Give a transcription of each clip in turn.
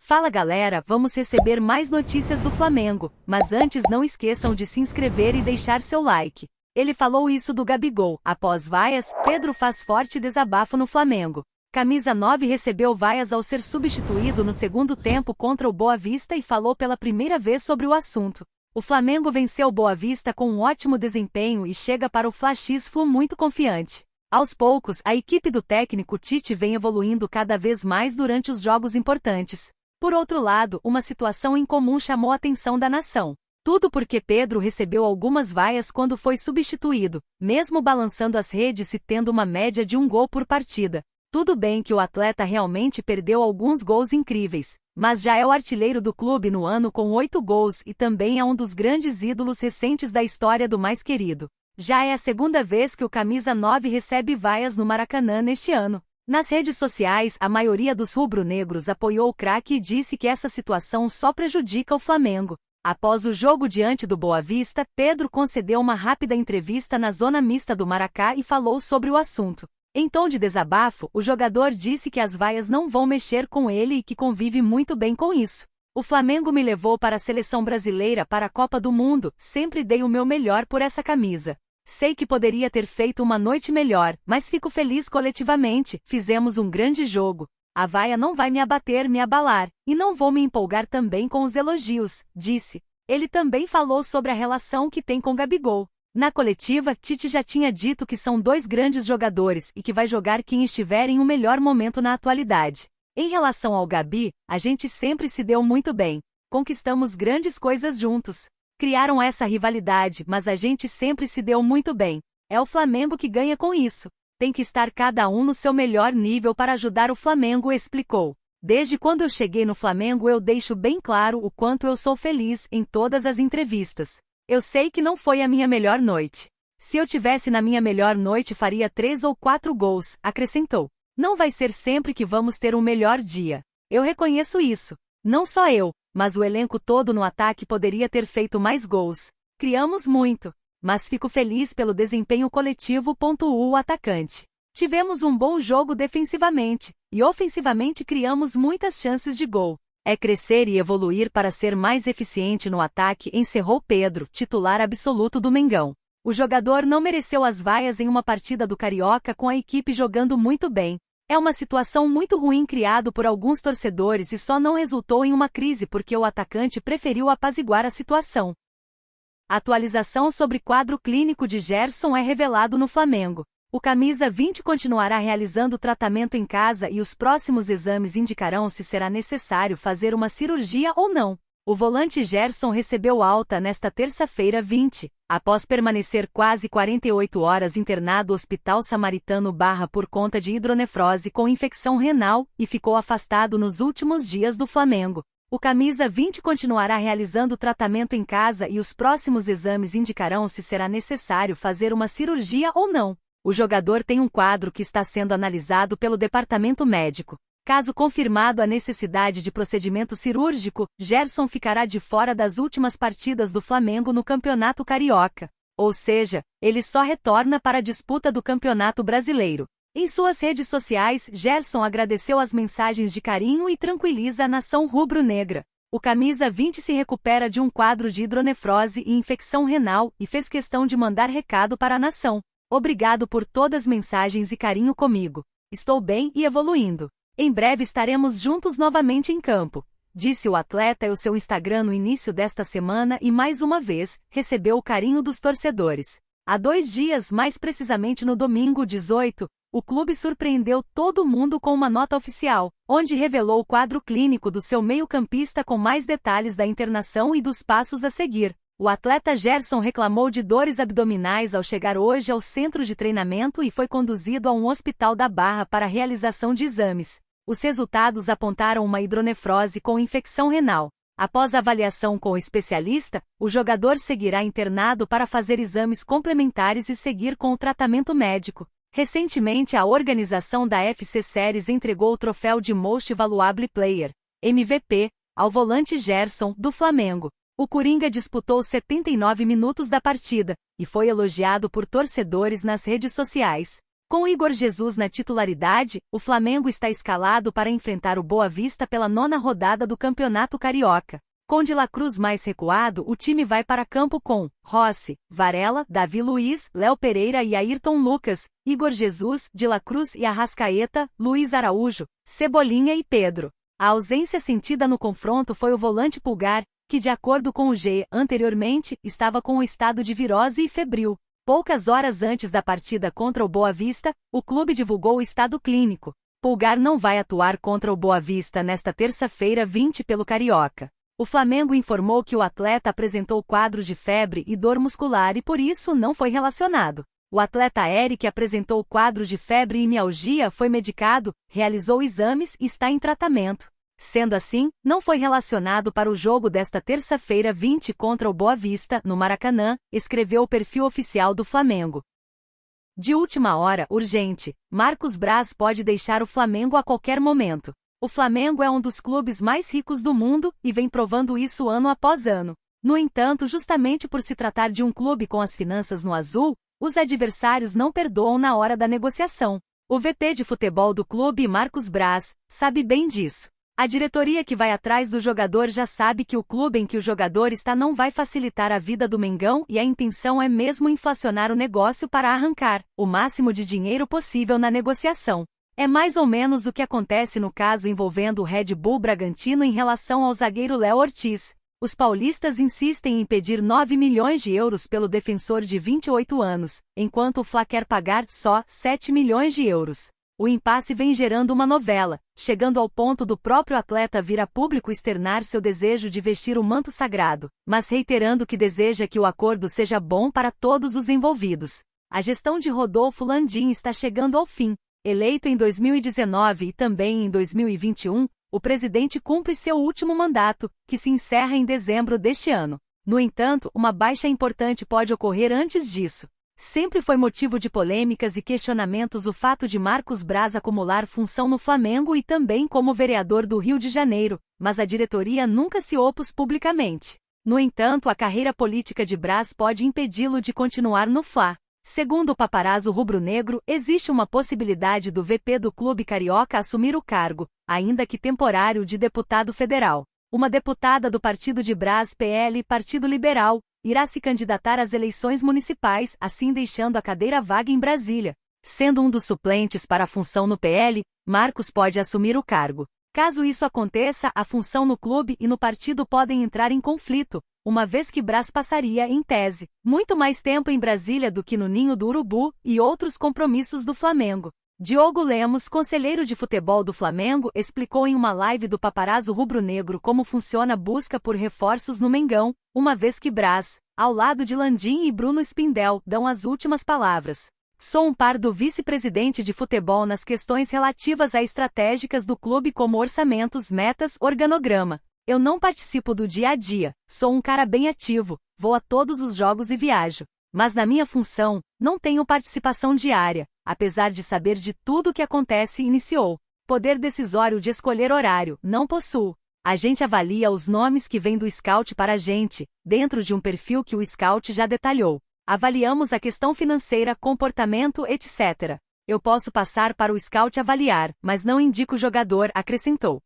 Fala galera, vamos receber mais notícias do Flamengo, mas antes não esqueçam de se inscrever e deixar seu like. Ele falou isso do Gabigol. Após vaias, Pedro faz forte desabafo no Flamengo. Camisa 9 recebeu vaias ao ser substituído no segundo tempo contra o Boa Vista e falou pela primeira vez sobre o assunto. O Flamengo venceu o Boa Vista com um ótimo desempenho e chega para o Fla-X-Flu muito confiante. Aos poucos, a equipe do técnico Tite vem evoluindo cada vez mais durante os jogos importantes. Por outro lado, uma situação incomum chamou a atenção da nação. Tudo porque Pedro recebeu algumas vaias quando foi substituído, mesmo balançando as redes e tendo uma média de 1 gol por partida. Tudo bem que o atleta realmente perdeu alguns gols incríveis, mas já é o artilheiro do clube no ano com 8 gols e também é um dos grandes ídolos recentes da história do mais querido. Já é a segunda vez que o Camisa 9 recebe vaias no Maracanã neste ano. Nas redes sociais, a maioria dos rubro-negros apoiou o craque e disse que essa situação só prejudica o Flamengo. Após o jogo diante do Boa Vista, Pedro concedeu uma rápida entrevista na zona mista do Maracá e falou sobre o assunto. Em tom de desabafo, o jogador disse que as vaias não vão mexer com ele e que convive muito bem com isso. O Flamengo me levou para a seleção brasileira para a Copa do Mundo, sempre dei o meu melhor por essa camisa. Sei que poderia ter feito uma noite melhor, mas fico feliz coletivamente, fizemos um grande jogo. A vaia não vai me abater, me abalar, e não vou me empolgar também com os elogios, disse. Ele também falou sobre a relação que tem com Gabigol. Na coletiva, Tite já tinha dito que são dois grandes jogadores e que vai jogar quem estiver em um melhor momento na atualidade. Em relação ao Gabi, a gente sempre se deu muito bem. Conquistamos grandes coisas juntos. Criaram essa rivalidade, mas a gente sempre se deu muito bem. É o Flamengo que ganha com isso. Tem que estar cada um no seu melhor nível para ajudar o Flamengo, explicou. Desde quando eu cheguei no Flamengo eu deixo bem claro o quanto eu sou feliz em todas as entrevistas. Eu sei que não foi a minha melhor noite. Se eu tivesse na minha melhor noite faria 3 ou 4 gols, acrescentou. Não vai ser sempre que vamos ter um melhor dia. Eu reconheço isso. Não só eu, mas o elenco todo no ataque poderia ter feito mais gols. Criamos muito, mas fico feliz pelo desempenho coletivo, pontuou o atacante. Tivemos um bom jogo defensivamente, e ofensivamente criamos muitas chances de gol. É crescer e evoluir para ser mais eficiente no ataque, encerrou Pedro, titular absoluto do Mengão. O jogador não mereceu as vaias em uma partida do Carioca com a equipe jogando muito bem. É uma situação muito ruim criado por alguns torcedores e só não resultou em uma crise porque o atacante preferiu apaziguar a situação. Atualização sobre quadro clínico de Gerson é revelado no Flamengo. O camisa 20 continuará realizando tratamento em casa e os próximos exames indicarão se será necessário fazer uma cirurgia ou não. O volante Gerson recebeu alta nesta terça-feira 20, após permanecer quase 48 horas internado no Hospital Samaritano por conta de hidronefrose com infecção renal, e ficou afastado nos últimos dias do Flamengo. O camisa 20 continuará realizando tratamento em casa e os próximos exames indicarão se será necessário fazer uma cirurgia ou não. O jogador tem um quadro que está sendo analisado pelo departamento médico. Caso confirmado a necessidade de procedimento cirúrgico, Gerson ficará de fora das últimas partidas do Flamengo no Campeonato Carioca. Ou seja, ele só retorna para a disputa do Campeonato Brasileiro. Em suas redes sociais, Gerson agradeceu as mensagens de carinho e tranquiliza a nação rubro-negra. O camisa 20 se recupera de um quadro de hidronefrose e infecção renal e fez questão de mandar recado para a nação. Obrigado por todas as mensagens e carinho comigo. Estou bem e evoluindo. Em breve estaremos juntos novamente em campo, disse o atleta em seu Instagram no início desta semana e mais uma vez, recebeu o carinho dos torcedores. Há 2 dias, mais precisamente no domingo 18, o clube surpreendeu todo mundo com uma nota oficial, onde revelou o quadro clínico do seu meio-campista com mais detalhes da internação e dos passos a seguir. O atleta Gerson reclamou de dores abdominais ao chegar hoje ao centro de treinamento e foi conduzido a um hospital da Barra para a realização de exames. Os resultados apontaram uma hidronefrose com infecção renal. Após avaliação com o especialista, o jogador seguirá internado para fazer exames complementares e seguir com o tratamento médico. Recentemente, a organização da FC Series entregou o troféu de Most Valuable Player, MVP, ao volante Gerson, do Flamengo. O Coringa disputou 79 minutos da partida, e foi elogiado por torcedores nas redes sociais. Com Igor Jesus na titularidade, o Flamengo está escalado para enfrentar o Boa Vista pela 9ª rodada do Campeonato Carioca. Com De La Cruz mais recuado, o time vai para campo com Rossi, Varela, Davi Luiz, Léo Pereira e Ayrton Lucas, Igor Jesus, De La Cruz e Arrascaeta, Luiz Araújo, Cebolinha e Pedro. A ausência sentida no confronto foi o volante Pulgar, que de acordo com o GE, anteriormente, estava com o estado de virose e febril. Poucas horas antes da partida contra o Boa Vista, o clube divulgou o estado clínico. Pulgar não vai atuar contra o Boa Vista nesta terça-feira 20 pelo Carioca. O Flamengo informou que o atleta apresentou quadro de febre e dor muscular e por isso não foi relacionado. O atleta Eric apresentou quadro de febre e mialgia, foi medicado, realizou exames e está em tratamento. Sendo assim, não foi relacionado para o jogo desta terça-feira 20 contra o Boa Vista, no Maracanã, escreveu o perfil oficial do Flamengo. De última hora, urgente, Marcos Braz pode deixar o Flamengo a qualquer momento. O Flamengo é um dos clubes mais ricos do mundo e vem provando isso ano após ano. No entanto, justamente por se tratar de um clube com as finanças no azul, os adversários não perdoam na hora da negociação. O VP de futebol do clube, Marcos Braz, sabe bem disso. A diretoria que vai atrás do jogador já sabe que o clube em que o jogador está não vai facilitar a vida do Mengão e a intenção é mesmo inflacionar o negócio para arrancar o máximo de dinheiro possível na negociação. É mais ou menos o que acontece no caso envolvendo o Red Bull Bragantino em relação ao zagueiro Léo Ortiz. Os paulistas insistem em pedir 9 milhões de euros pelo defensor de 28 anos, enquanto o Fla quer pagar só 7 milhões de euros. O impasse vem gerando uma novela, chegando ao ponto do próprio atleta vir a público externar seu desejo de vestir o manto sagrado, mas reiterando que deseja que o acordo seja bom para todos os envolvidos. A gestão de Rodolfo Landim está chegando ao fim. Eleito em 2019 e também em 2021, o presidente cumpre seu último mandato, que se encerra em dezembro deste ano. No entanto, uma baixa importante pode ocorrer antes disso. Sempre foi motivo de polêmicas e questionamentos o fato de Marcos Braz acumular função no Flamengo e também como vereador do Rio de Janeiro, mas a diretoria nunca se opôs publicamente. No entanto, a carreira política de Braz pode impedi-lo de continuar no Fla. Segundo o paparazzo rubro-negro, existe uma possibilidade do VP do clube carioca assumir o cargo, ainda que temporário, de deputado federal. Uma deputada do partido de Braz, PL, Partido Liberal, irá se candidatar às eleições municipais, assim deixando a cadeira vaga em Brasília. Sendo um dos suplentes para a função no PL, Marcos pode assumir o cargo. Caso isso aconteça, a função no clube e no partido podem entrar em conflito, uma vez que Braz passaria, em tese, muito mais tempo em Brasília do que no Ninho do Urubu e outros compromissos do Flamengo. Diogo Lemos, conselheiro de futebol do Flamengo, explicou em uma live do paparazzo rubro-negro como funciona a busca por reforços no Mengão, uma vez que Braz, ao lado de Landim e Bruno Spindel, dão as últimas palavras. Sou um par do vice-presidente de futebol nas questões relativas a estratégicas do clube como orçamentos, metas, organograma. Eu não participo do dia a dia, sou um cara bem ativo, vou a todos os jogos e viajo. Mas na minha função, não tenho participação diária, apesar de saber de tudo o que acontece, iniciou. Poder decisório de escolher horário, não possuo. A gente avalia os nomes que vêm do scout para a gente, dentro de um perfil que o scout já detalhou. Avaliamos a questão financeira, comportamento, etc. Eu posso passar para o scout avaliar, mas não indico o jogador, acrescentou.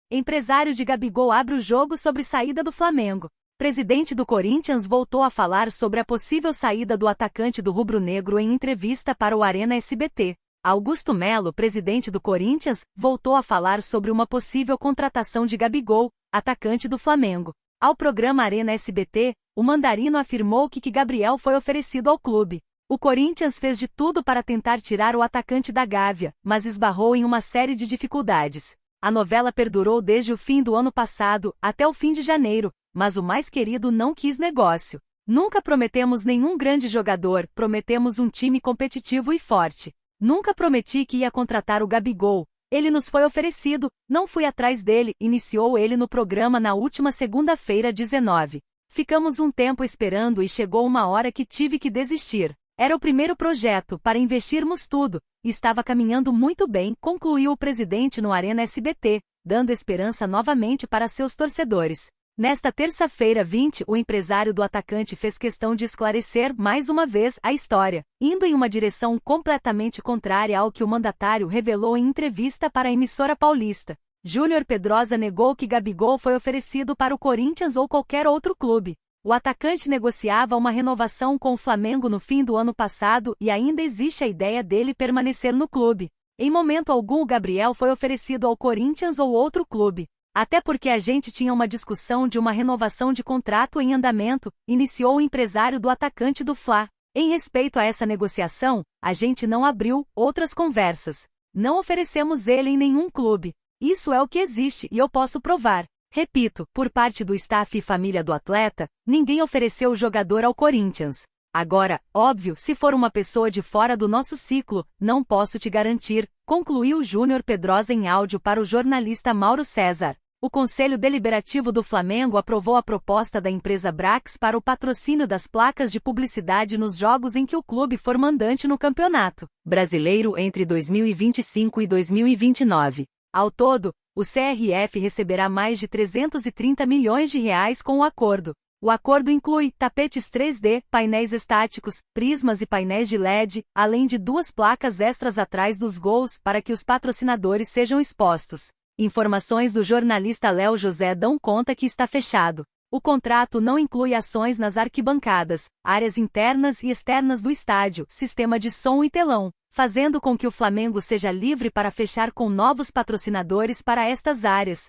Empresário de Gabigol abre o jogo sobre saída do Flamengo. Presidente do Corinthians voltou a falar sobre a possível saída do atacante do rubro-negro em entrevista para o Arena SBT. Augusto Melo, presidente do Corinthians, voltou a falar sobre uma possível contratação de Gabigol, atacante do Flamengo. Ao programa Arena SBT, o mandarino afirmou que Gabriel foi oferecido ao clube. O Corinthians fez de tudo para tentar tirar o atacante da Gávea, mas esbarrou em uma série de dificuldades. A novela perdurou desde o fim do ano passado até o fim de janeiro, mas o mais querido não quis negócio. Nunca prometemos nenhum grande jogador, prometemos um time competitivo e forte. Nunca prometi que ia contratar o Gabigol. Ele nos foi oferecido, não fui atrás dele, iniciou ele no programa na última segunda-feira 19. Ficamos um tempo esperando e chegou uma hora que tive que desistir. Era o primeiro projeto, para investirmos tudo. Estava caminhando muito bem, concluiu o presidente no Arena SBT, dando esperança novamente para seus torcedores. Nesta terça-feira 20, o empresário do atacante fez questão de esclarecer, mais uma vez, a história, indo em uma direção completamente contrária ao que o mandatário revelou em entrevista para a emissora paulista. Júnior Pedrosa negou que Gabigol foi oferecido para o Corinthians ou qualquer outro clube. O atacante negociava uma renovação com o Flamengo no fim do ano passado e ainda existe a ideia dele permanecer no clube. Em momento algum o Gabriel foi oferecido ao Corinthians ou outro clube. Até porque a gente tinha uma discussão de uma renovação de contrato em andamento, iniciou o empresário do atacante do Fla. Em respeito a essa negociação, a gente não abriu outras conversas. Não oferecemos ele em nenhum clube. Isso é o que existe e eu posso provar. Repito, por parte do staff e família do atleta, ninguém ofereceu o jogador ao Corinthians. Agora, óbvio, se for uma pessoa de fora do nosso ciclo, não posso te garantir, concluiu Júnior Pedrosa em áudio para o jornalista Mauro César. O Conselho Deliberativo do Flamengo aprovou a proposta da empresa Brax para o patrocínio das placas de publicidade nos jogos em que o clube for mandante no Campeonato Brasileiro entre 2025 e 2029. Ao todo, o CRF receberá mais de 330 milhões de reais com o acordo. O acordo inclui tapetes 3D, painéis estáticos, prismas e painéis de LED, além de 2 placas extras atrás dos gols para que os patrocinadores sejam expostos. Informações do jornalista Léo José dão conta que está fechado. O contrato não inclui ações nas arquibancadas, áreas internas e externas do estádio, sistema de som e telão, fazendo com que o Flamengo seja livre para fechar com novos patrocinadores para estas áreas.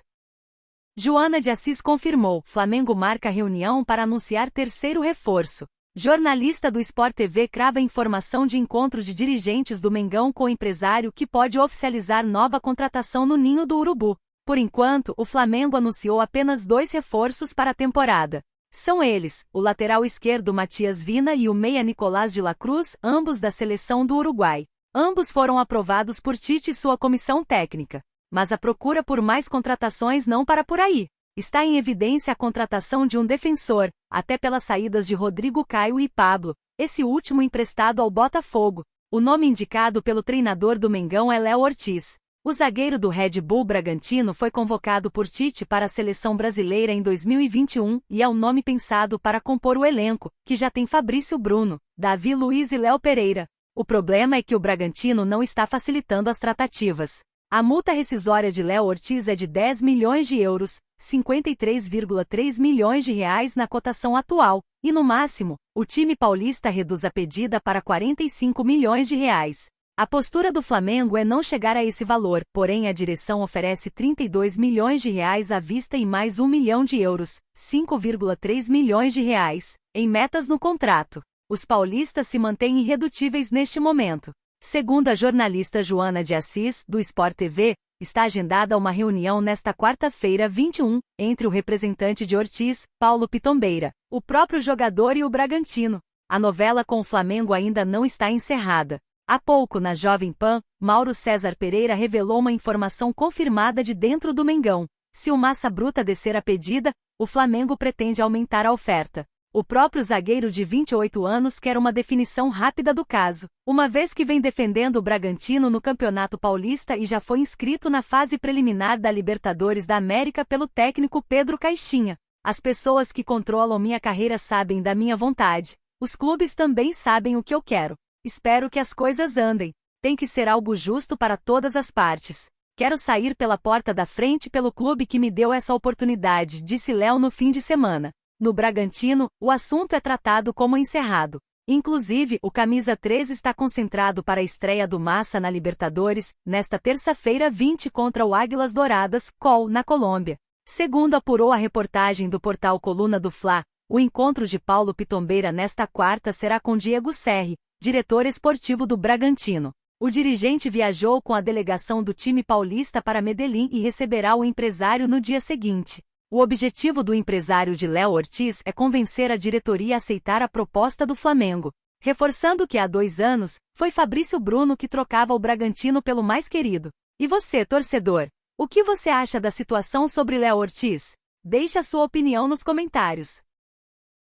Joana de Assis confirmou, Flamengo marca reunião para anunciar terceiro reforço. Jornalista do Sport TV crava informação de encontro de dirigentes do Mengão com o empresário que pode oficializar nova contratação no Ninho do Urubu. Por enquanto, o Flamengo anunciou apenas 2 reforços para a temporada. São eles, o lateral esquerdo Matias Vina e o meia Nicolás de la Cruz, ambos da seleção do Uruguai. Ambos foram aprovados por Tite e sua comissão técnica. Mas a procura por mais contratações não para por aí. Está em evidência a contratação de um defensor, até pelas saídas de Rodrigo Caio e Pablo, esse último emprestado ao Botafogo. O nome indicado pelo treinador do Mengão é Léo Ortiz. O zagueiro do Red Bull Bragantino foi convocado por Tite para a seleção brasileira em 2021 e é o nome pensado para compor o elenco, que já tem Fabrício Bruno, Davi Luiz e Léo Pereira. O problema é que o Bragantino não está facilitando as tratativas. A multa rescisória de Léo Ortiz é de 10 milhões de euros, 53,3 milhões de reais na cotação atual, e no máximo, o time paulista reduz a pedida para 45 milhões de reais. A postura do Flamengo é não chegar a esse valor, porém a direção oferece 32 milhões de reais à vista e mais 1 milhão de euros, 5,3 milhões de reais, em metas no contrato. Os paulistas se mantêm irredutíveis neste momento. Segundo a jornalista Joana de Assis, do Sport TV, está agendada uma reunião nesta quarta-feira 21, entre o representante de Ortiz, Paulo Pitombeira, o próprio jogador e o Bragantino. A novela com o Flamengo ainda não está encerrada. Há pouco, na Jovem Pan, Mauro César Pereira revelou uma informação confirmada de dentro do Mengão. Se o massa bruta descer a pedida, o Flamengo pretende aumentar a oferta. O próprio zagueiro de 28 anos quer uma definição rápida do caso, uma vez que vem defendendo o Bragantino no Campeonato Paulista e já foi inscrito na fase preliminar da Libertadores da América pelo técnico Pedro Caixinha. As pessoas que controlam minha carreira sabem da minha vontade. Os clubes também sabem o que eu quero. Espero que as coisas andem. Tem que ser algo justo para todas as partes. Quero sair pela porta da frente pelo clube que me deu essa oportunidade, disse Léo no fim de semana. No Bragantino, o assunto é tratado como encerrado. Inclusive, o camisa 3 está concentrado para a estreia do Massa na Libertadores, nesta terça-feira 20 contra o Águilas Douradas, na Colômbia. Segundo apurou a reportagem do portal Coluna do Fla, o encontro de Paulo Pitombeira nesta quarta será com Diego Serri, diretor esportivo do Bragantino. O dirigente viajou com a delegação do time paulista para Medellín e receberá o empresário no dia seguinte. O objetivo do empresário de Léo Ortiz é convencer a diretoria a aceitar a proposta do Flamengo, reforçando que há 2 anos, foi Fabrício Bruno que trocava o Bragantino pelo mais querido. E você, torcedor? O que você acha da situação sobre Léo Ortiz? Deixe a sua opinião nos comentários.